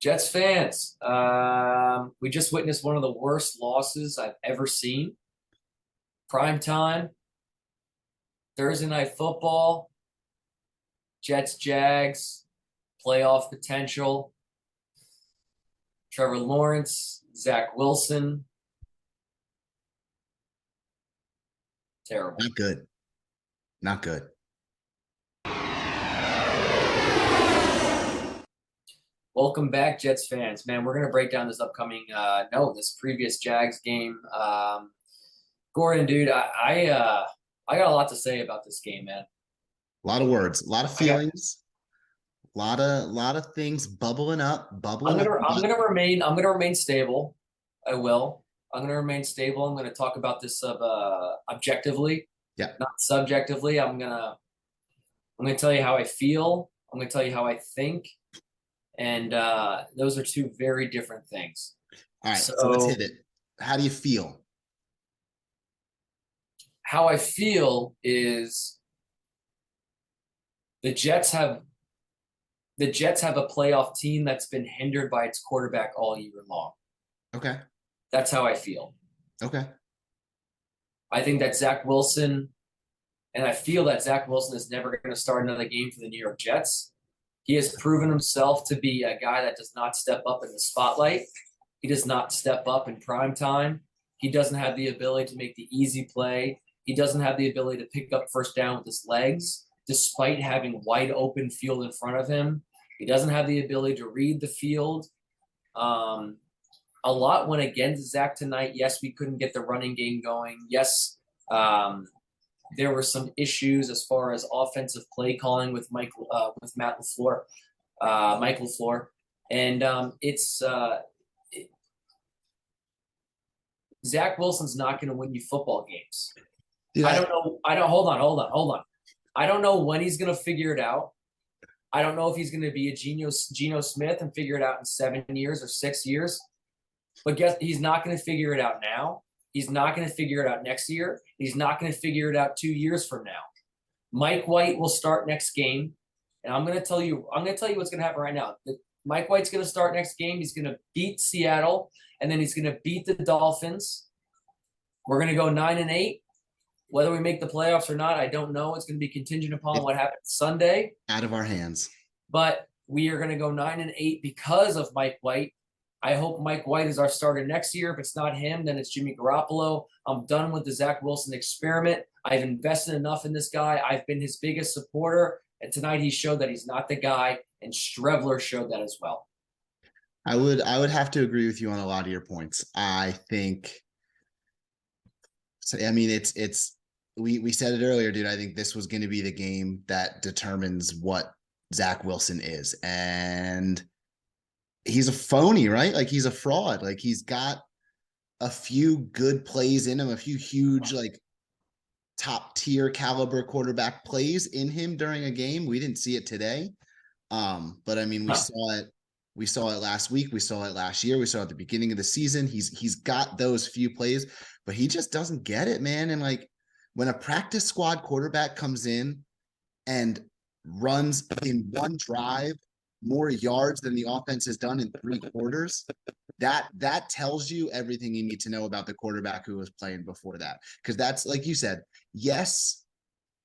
Jets fans, we just witnessed one of the worst losses I've ever seen. Prime time, Thursday night football, Jets, Jags, playoff potential. Trevor Lawrence, Zach Wilson, terrible. Not good. Not good. Welcome back, Jets fans. Man, we're gonna break down this upcoming, this previous Jags game. Gordon, dude, I got a lot to say about this game, man. A lot of words, a lot of I got feelings, a lot of things bubbling up, I'm bubbling up. gonna I'm gonna remain I'm gonna remain stable. I will. I'm gonna remain stable. I'm gonna talk about this objectively, Yeah. not subjectively. I'm gonna tell you how I feel. I'm gonna tell you how I think, and those are two very different things. All right. So let's hit So it. How do you feel? how I feel is the Jets have the Jets have a playoff team that's been hindered by its quarterback all year long. Okay. That's how I feel. Okay. I think that Zach Wilson And I feel that Zach Wilson is never going to start another game for the New York Jets. He has proven himself to be a guy that does not step up in the spotlight. He does not step up in prime time. He doesn't have the ability to make the easy play. He doesn't have the ability to pick up first down with his legs, despite having wide open field in front of him. He doesn't have the ability to read the field. Um, a lot went against Zach tonight. Yes, we couldn't get the running game going. Yes, there were some issues as far as offensive play calling with Matt LaFleur, Mike LaFleur, and Zach Wilson's not going to win you football games. Dude, I don't know. I don't. Hold on. I don't know when he's going to figure it out. I don't know if he's going to be a Geno Smith and figure it out in 7 years or 6 years. But guess he's not going to figure it out now. He's not going to figure it out next year. He's not going to figure it out 2 years from now. Mike White will start next game, and I'm going to tell you what's going to happen right now. Mike White's going to start next game. He's going to beat Seattle, and then he's going to beat the Dolphins. We're going to go 9-8. Whether we make the playoffs or not, I don't know. It's going to be contingent upon it's what happens Sunday. out of our hands. But we are going to go 9-8 because of Mike White. I hope Mike White is our starter next year. If it's not him, then it's Jimmy Garoppolo. I'm done with the Zach Wilson experiment. I've invested enough in this guy. I've been his biggest supporter. And tonight he showed that he's not the guy. And Strevler showed that as well. I would have to agree with you on a lot of your points. I think so. I mean, we said it earlier, dude. I think this was going to be the game that determines what Zach Wilson is. And he's a phony, right? Like he's a fraud. Like he's got a few good plays in him, a few huge, like top tier caliber quarterback plays in him during a game. We didn't see it today. But I mean, we saw it last week. We saw it last year. We saw it at the beginning of the season. He's got those few plays, but he just doesn't get it, man. And like when a practice squad quarterback comes in and runs in one drive more yards than the offense has done in 3 quarters, that tells you everything you need to know about the quarterback who was playing before that. Because that's like you said, yes,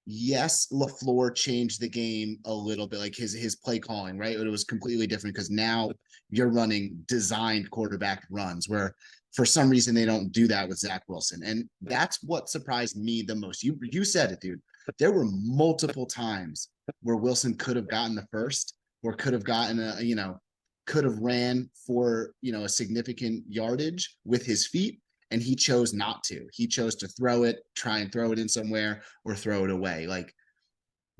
LaFleur changed the game a little bit, like his play calling, right? It was completely different because now you're running designed quarterback runs where for some reason they don't do that with Zach Wilson. And that's what surprised me the most. You said it, dude. There were multiple times where Wilson could have gotten the first or could have gotten could have ran for, a significant yardage with his feet. And he chose not to. He chose to throw it, try and throw it in somewhere or throw it away. Like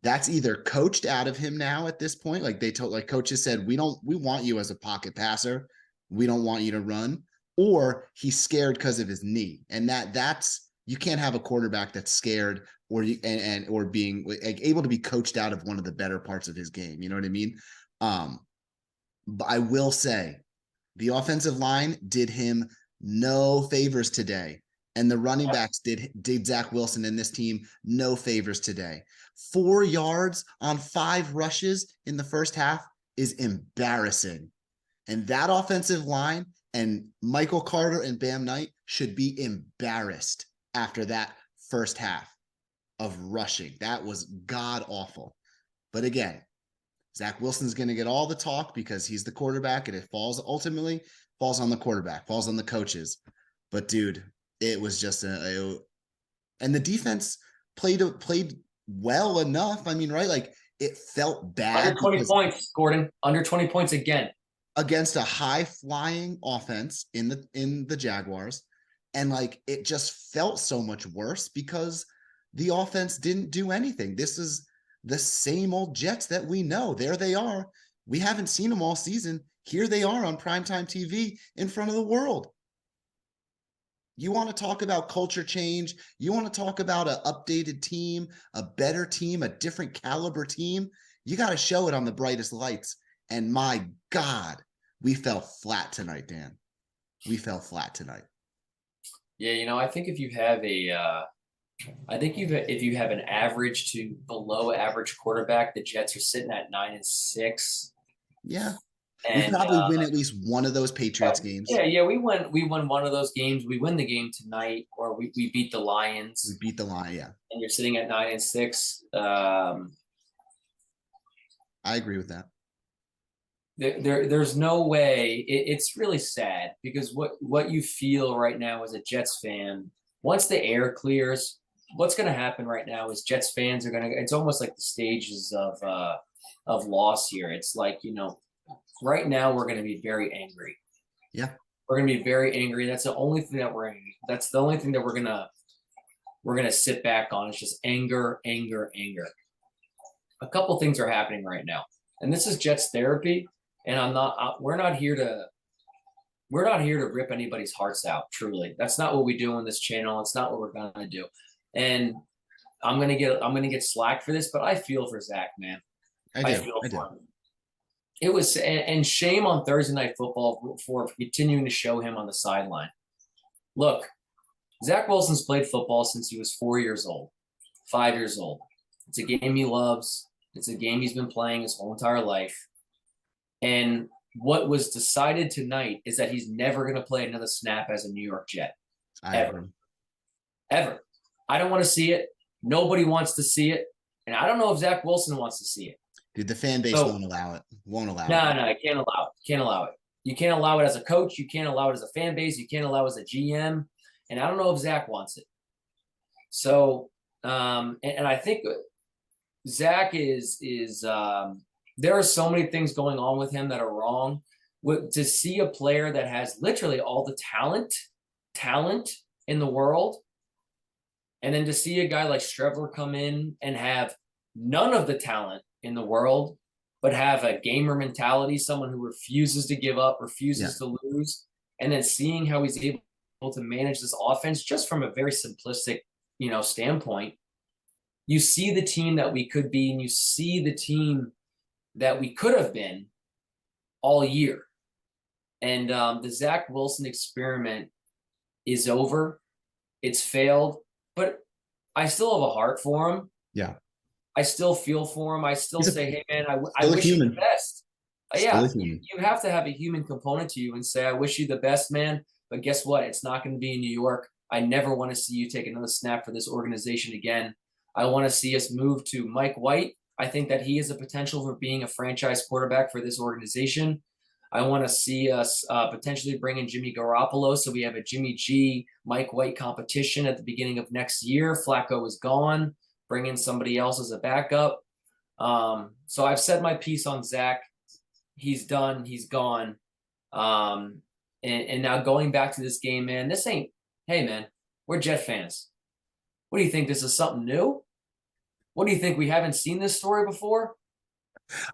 that's either coached out of him now at this point. Like coaches said, we want you as a pocket passer. We don't want you to run. Or he's scared because of his knee. And that's you can't have a quarterback that's scared or being like able to be coached out of one of the better parts of his game. You know what I mean? But I will say the offensive line did him no favors today. And the running backs did Zach Wilson and this team no favors today. 4 yards on 5 rushes in the first half is embarrassing. And that offensive line and Michael Carter and Bam Knight should be embarrassed after that first half of rushing. That was god awful. But again, Zach Wilson's going to get all the talk because he's the quarterback, and it ultimately falls on the quarterback, falls on the coaches. But dude, it was just and the defense played well enough. I mean, right? Like, it felt bad. Under 20 points, Gordon. Under 20 points again. Against a high flying offense in the Jaguars. And like, it just felt so much worse because the offense didn't do anything. This is the same old Jets that we know. There they are. We haven't seen them all season. Here they are on primetime TV in front of the world. You want to talk about culture change? You want to talk about an updated team, a better team, a different caliber team? You got to show it on the brightest lights. And my God, we fell flat tonight, Dan. We fell flat tonight. Yeah, I think if you have if you have an average to below average quarterback, the Jets are sitting at 9-6. Yeah. And, we probably win at least one of those Patriots games. Yeah. We won one of those games. We win the game tonight, or we beat the Lions. We beat the Lions, yeah. And you're sitting at 9-6. I agree with that. There's no way. It's really sad because what you feel right now as a Jets fan, once the air clears, what's going to happen right now is Jets fans are going to. It's almost like the stages of loss here. It's like, right now we're going to be very angry. Yeah, we're going to be very angry. That's the only thing that That's the only thing that we're gonna sit back on. It's just anger. A couple things are happening right now, and this is Jets therapy. And we're not here to rip anybody's hearts out. Truly, that's not what we do on this channel. It's not what we're gonna do. And I'm gonna get slack for this, but I feel for Zach, man. I feel for him. It was, and shame on Thursday Night Football for continuing to show him on the sideline. Look, Zach Wilson's played football since he was 4 years old, 5 years old. It's a game he loves. It's a game he's been playing his whole entire life. And what was decided tonight is that he's never going to play another snap as a New York Jet. Ever. I don't want to see it. Nobody wants to see it. And I don't know if Zach Wilson wants to see it. Dude, the fan base won't allow it. No, I can't allow it. Can't allow it. You can't allow it as a coach. You can't allow it as a fan base. You can't allow it as a GM. And I don't know if Zach wants it. So, and I think Zach is there are so many things going on with him that are wrong. To see a player that has literally all the talent in the world, and then to see a guy like Streveler come in and have none of the talent in the world, but have a gamer mentality, someone who refuses to give up, refuses to lose, and then seeing how he's able to manage this offense just from a very simplistic, standpoint. You see the team that we could be, and you see the team that we could have been all year. And the Zach Wilson experiment is over. It's failed, but I still have a heart for him. Yeah. I still feel for him. I still say, hey, man, I wish you the best. You have to have a human component to you and say, I wish you the best, man. But guess what? It's not going to be in New York. I never want to see you take another snap for this organization again. I want to see us move to Mike White. I think that he has a potential for being a franchise quarterback for this organization. I want to see us potentially bring in Jimmy Garoppolo, so we have a Jimmy G, Mike White competition at the beginning of next year. Flacco is gone. Bring in somebody else as a backup. So I've said my piece on Zach. He's done. He's gone. And now going back to this game, man, hey, man, we're Jet fans. What do you think? This is something new? What do you think? We haven't seen this story before?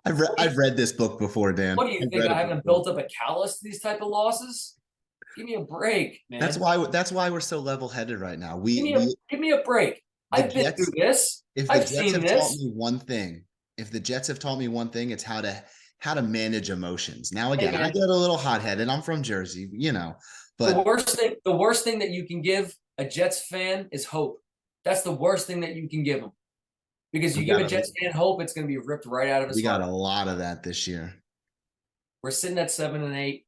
I've read this book before, Dan. What do you think? I haven't built up a callus to these type of losses? Give me a break, man. That's why we're so level-headed right now. Give me a break. I've been through this. I've seen this. Taught me one thing. If the Jets have taught me one thing, it's how to manage emotions. Now, again, I get a little hot-headed. I'm from Jersey, but the worst thing that you can give a Jets fan is hope. That's the worst thing that you can give them. Because you give a Jets fan hope, it's going to be ripped right out of his heart. We got a lot of that this year. We're sitting at 7-8.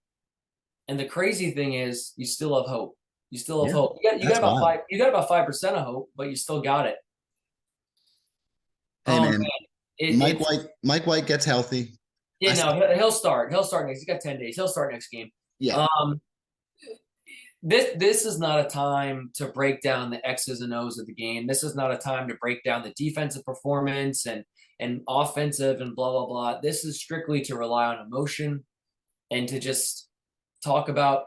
And the crazy thing is, you still have hope. You still have Yeah, hope. You got that's about wild. 5. You got about 5% of hope, but you still got it. Hey Oh man, man, it's Mike White gets healthy. you know he'll start. He'll start next. He's got 10 days. He'll start next game. Yeah, Um, this is not a time to break down the X's and O's of the game. This is not a time to break down the defensive performance and offensive and blah blah blah. This is strictly to rely on emotion and to just talk about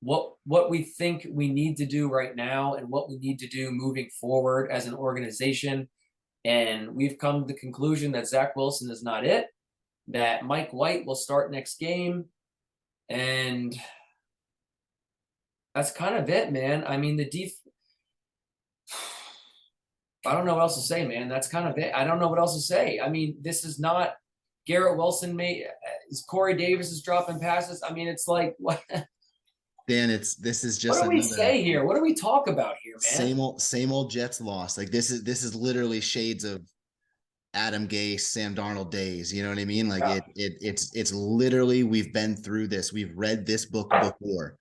what we think we need to do right now and what we need to do moving forward as an organization. And we've come to the conclusion that Zach Wilson is not it, that Mike White will start next game. And that's kind of it, man. I mean, I don't know what else to say, man. That's kind of it. I don't know what else to say. I mean, this is not Garrett Wilson. Corey Davis is dropping passes. I mean, it's like, what? Dan, this is What just do we another say here? What do we talk about here, man? same old Jets loss. Like this is literally shades of Adam Gase, Sam Darnold days. You know what I mean? Like Yeah. it's literally, we've been through this. We've read this book before.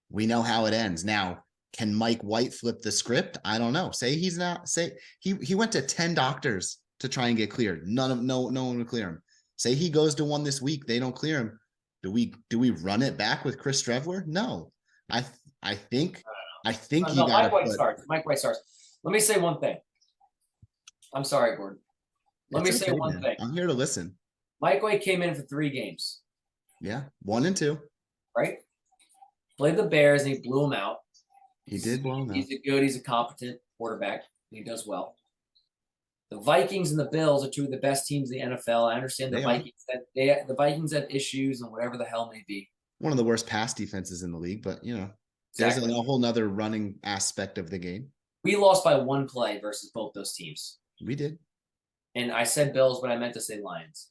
We know how it ends. Now, can Mike White flip the script? I don't know. Say he's not. Say he went to 10 doctors to try and get cleared. No one would clear him. Say he goes to one this week, they don't clear him. Do we run it back with Chris Trevor? No. I I think you No, gotta Mike White put. starts. Mike White starts. Let me say one thing. I'm sorry, Gordon. Let It's me say okay, one man. thing. I'm here to listen. Mike White came in for 3 games, Yeah, 1 and 2. right? Played the Bears and he blew them out. He did well now. He's a competent quarterback. He does well. The Vikings and the Bills are two of the best teams in the NFL. I understand They are the Vikings had issues and whatever the hell may be. one of the worst pass defenses in the league, but there's Exactly. a whole nother running aspect of the game. We lost by 1 play versus both those teams. We did. And I said Bills, but I meant to say Lions.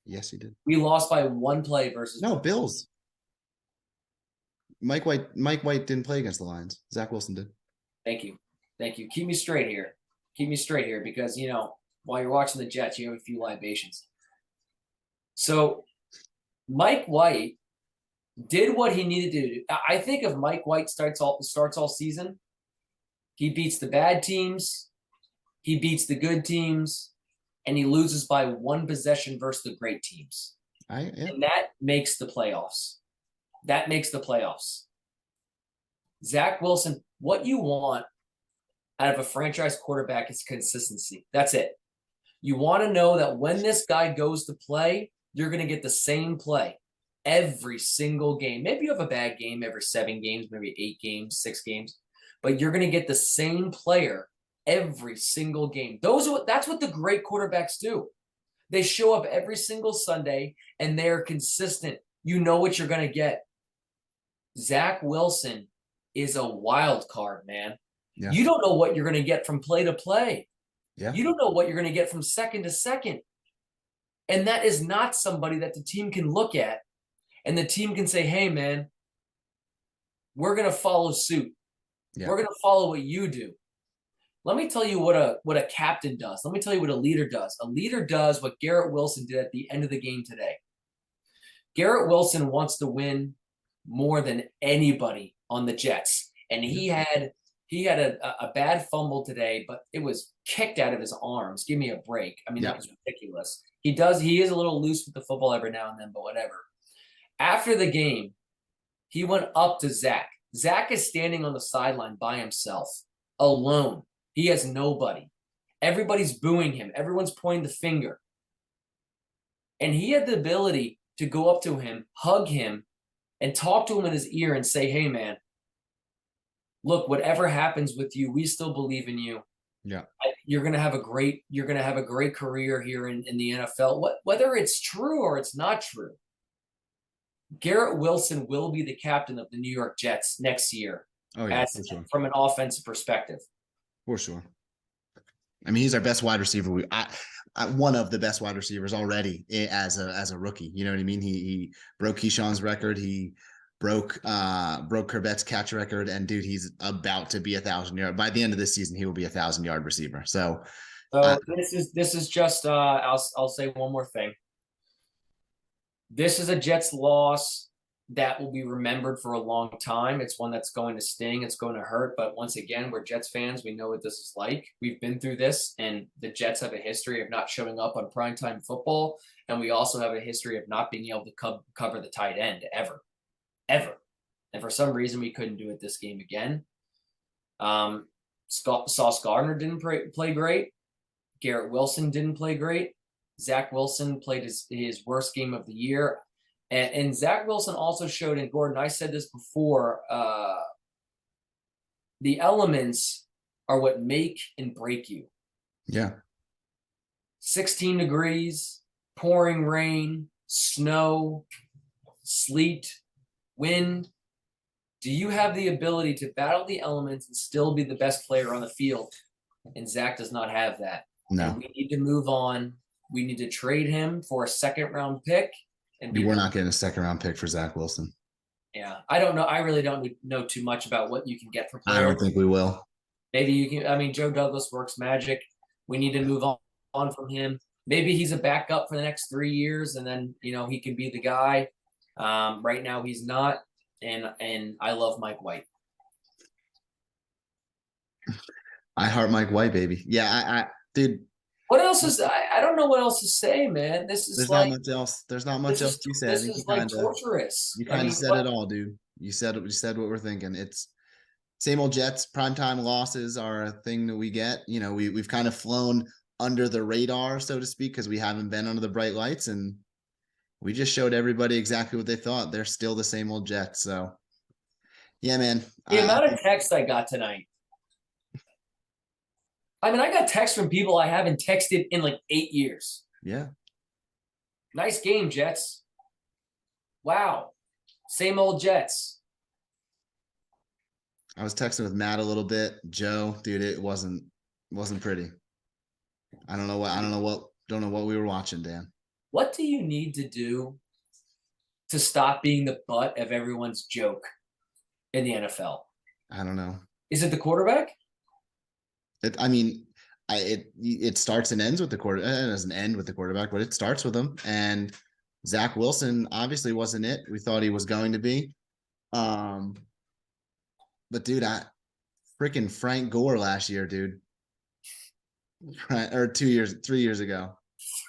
Yes, he did. We lost by 1 play versus No, Bills. Mike White didn't play against the Lions. Zach Wilson did. Thank you. Keep me straight here. Because, while you're watching the Jets, you have a few libations. So Mike White did what he needed to do. I think if Mike White starts all season, he beats the bad teams, he beats the good teams, and he loses by 1 possession versus the great teams. And that makes the playoffs. Zach Wilson, what you want out of a franchise quarterback is consistency. That's it. You want to know that when this guy goes to play, you're going to get the same play every single game. Maybe you have a bad game every 7 games, maybe 8 games, 6 games, but you're going to get the same player every single game. That's what the great quarterbacks do. They show up every single Sunday and they're consistent. You know what you're going to get. Zach Wilson is a wild card, man. Yeah. You don't know what you're going to get from play to play. Yeah. You don't know what you're going to get from second to second. And that is not somebody that the team can look at and the team can say, hey, man, we're going to follow suit. Yeah. We're going to follow what you do. Let me tell you what a captain does. Let me tell you what a leader does. A leader does what Garrett Wilson did at the end of the game today. Garrett Wilson wants to win more than anybody on the Jets. And he had a bad fumble today, but it was kicked out of his arms. Give me a break. I mean, that was ridiculous. He is a little loose with the football every now and then, but whatever. After the game, he went up to Zach. Zach is standing on the sideline by himself, alone. He has nobody. Everybody's booing him. Everyone's pointing the finger. And he had the ability to go up to him, hug him, and talk to him in his ear and say, hey, man, look, whatever happens with you, we still believe in you. Yeah. You're going to have a great career here in the NFL. Whether it's true or it's not true, Garrett Wilson will be the captain of the New York Jets next year. Oh, yeah, for sure. From an offensive perspective. For sure. I mean, he's our best wide receiver. One of the best wide receivers already as a rookie. You know what I mean? He broke Keyshawn's record. He broke Corbett's catch record. And dude, he's about to be 1,000-yard. By the end of this season, he will be 1,000-yard receiver. So this is just I'll say one more thing. This is a Jets loss that will be remembered for a long time. It's one that's going to sting. It's going to hurt. But once again, we're Jets fans. We know what this is like. We've been through this, and the Jets have a history of not showing up on primetime football. And we also have a history of not being able to cover the tight end ever, ever. And for some reason, we couldn't do it this game again. Sauce Gardner didn't play great. Garrett Wilson didn't play great. Zach Wilson played his worst game of the year. And Zach Wilson also showed, and Gordon, I said this before, the elements are what make and break you. Yeah. 16 degrees, pouring rain, snow, sleet, wind. Do you have the ability to battle the elements and still be the best player on the field? And Zach does not have that. No. And we need to move on. We need to trade him for a second-round pick. And we're not getting a second-round pick for Zach Wilson. Yeah, I don't know. I really don't know too much about what you can get for players. I don't think we will. Maybe you can. I mean, Joe Douglas works magic. We need to move on from him. Maybe he's a backup for the next 3 years, and then he can be the guy. Right now, he's not. And I love Mike White. I heart Mike White, baby. Yeah, I dude. What else is I don't know what else to say, man. This is there's like not much else. There's not much else you said. This is like torturous. You kind of said it all, dude. You said what we're thinking. It's same old Jets. Primetime losses are a thing that we get. We've kind of flown under the radar, so to speak, because we haven't been under the bright lights, and we just showed everybody exactly what they thought. They're still the same old Jets. So, yeah, man. The amount of text I got tonight. I mean, I got texts from people I haven't texted in like 8 years. Yeah. Nice game, Jets. Wow. Same old Jets. I was texting with Matt a little bit. Joe, dude, it wasn't pretty. I don't know what we were watching, Dan. What do you need to do to stop being the butt of everyone's joke in the NFL? I don't know. Is it the quarterback? It starts and ends with the quarterback. It doesn't end with the quarterback, but it starts with him. And Zach Wilson obviously wasn't it. We thought he was going to be. But dude, freaking Frank Gore last year, dude. Right, or 3 years ago.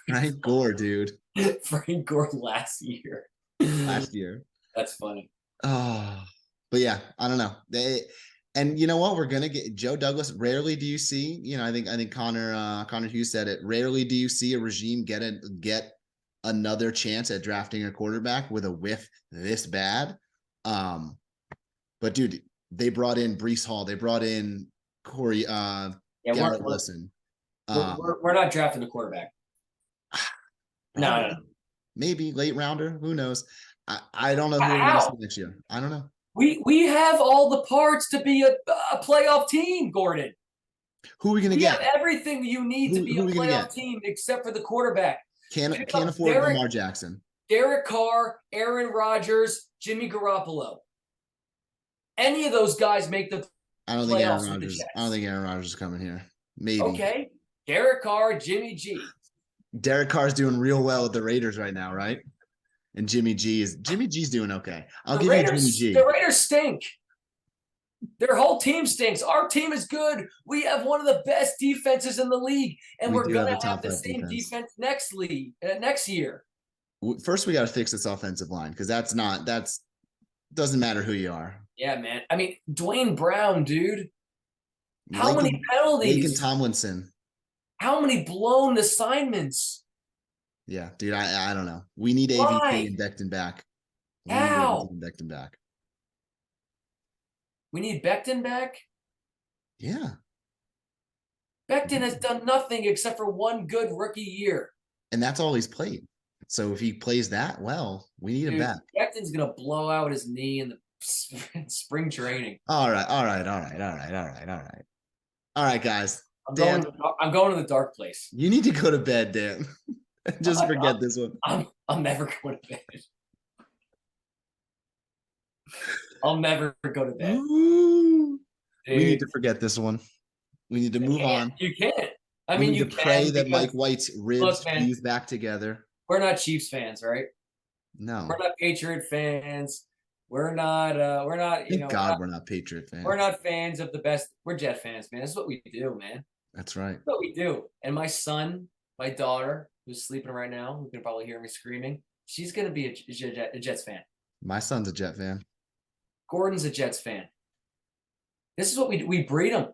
Frank Gore, dude. Frank Gore last year. That's funny. Oh, but yeah, I don't know. And you know what? We're gonna get Joe Douglas. Rarely do you see, I think Connor Hughes said it. Rarely do you see a regime get another chance at drafting a quarterback with a whiff this bad. But dude, they brought in Breece Hall. They brought in Corey Garrett Wilson. We're not drafting a quarterback. No. Maybe late rounder. Who knows? I don't know who we're going to see next year. I don't know. We have all the parts to be a playoff team, Gordon. Who are we going to get? We have everything you need to be a playoff team except for the quarterback. Can't afford Lamar Jackson. Derek Carr, Aaron Rodgers, Jimmy Garoppolo. Any of those guys make the I don't think Aaron Rodgers is coming here. Maybe. Okay. Derek Carr, Jimmy G. Derek Carr's doing real well with the Raiders right now, right? And Jimmy G's doing okay. I'll give you Jimmy G. The Raiders stink. Their whole team stinks. Our team is good. We have one of the best defenses in the league, and we're going to have the same defense next year. First, we got to fix this offensive line because that's doesn't matter who you are. Yeah, man. I mean, Dwayne Brown, dude. How many penalties? Lincoln Tomlinson. How many blown assignments? Yeah, dude, I don't know. We need AVP and Becton back. How? Becton back. We need Becton back? Yeah. Becton has done nothing except for one good rookie year. And that's all he's played. So if he plays that well, we need him back. Becton's going to blow out his knee in the spring training. All right, guys. I'm going to the dark place. You need to go to bed, Dan. Just forget this one. I'm never going to bed. I'll never go to bed. We need to forget this one. We need to move on. You can't. I mean, you can pray that Mike White's ribs fuse back together. We're not Chiefs fans, right? No. We're not Patriot fans. We're not, Thank God we're not Patriot we're fans. not fans of the best. We're Jet fans, man. This is what we do, man. That's right. That's what we do. And my son, my daughter, who's sleeping right now, who can probably hear me screaming, she's gonna be a Jets fan. My son's a Jet fan. Gordon's a Jets fan. This is what we do. We breed them.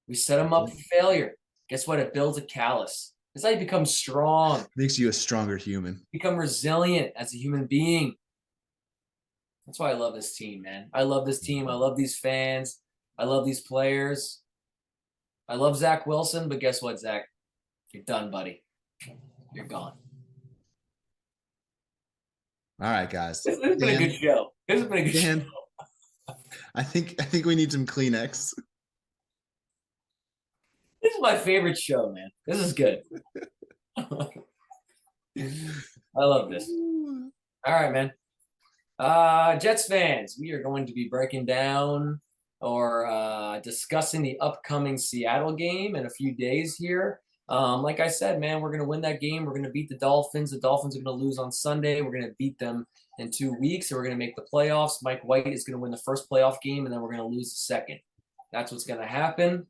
We set them up for failure. Guess what? It builds a callus. It's how you become strong, Makes you a stronger human. become resilient as a human being. That's why I love this team, man. I love this team. I love these fans. I love these players. I love Zach Wilson, but guess what, Zach? You're done, buddy. You're gone. All right, guys. This has been a good show. This has been a good Dan, show. I think we need some Kleenex. This is my favorite show, man. This is good. I love this. All right, man. Jets fans, we are going to be breaking down or discussing the upcoming Seattle game in a few days here. Like I said, man, we're going to win that game. We're going to beat the Dolphins. The Dolphins are going to lose on Sunday. We're going to beat them in 2 weeks. So we're going to make the playoffs. Mike White is going to win the first playoff game, and then we're going to lose the second. That's what's going to happen.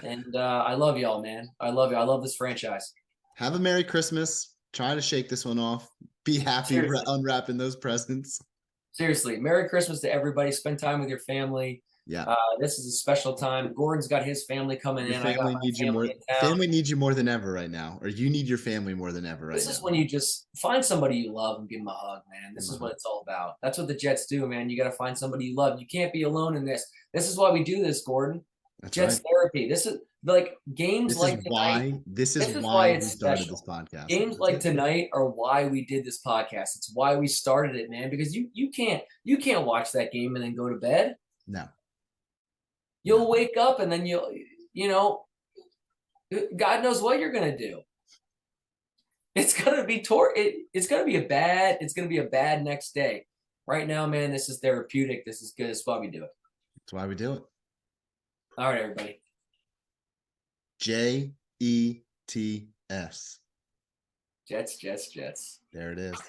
And I love y'all, man. I love you. I love this franchise. Have a Merry Christmas. Try to shake this one off. Be happy unwrapping those presents. Seriously, Merry Christmas to everybody. Spend time with your family. Yeah. This is a special time. Gordon's got his family coming Your in. family needs you more. Family needs you more than ever right now, or you need your family more than ever right now. This is when you just find somebody you love and give them a hug, man. This is what it's all about. That's what the Jets do, man. You got to find somebody you love. You can't be alone in this. This is why we do this, Gordon. That's Jets right. therapy. This is like games This like is tonight. why. This is why we started special. this podcast. Games like tonight are why we did this podcast. It's why we started it, man. Because you can't watch that game and then go to bed. No. You'll wake up and then you know, God knows what you're gonna do. It's gonna be it's gonna be a bad next day. Right now, man, this is therapeutic. This is good. That's why we do it. That's why we do it. All right, everybody. JETS. Jets. There it is.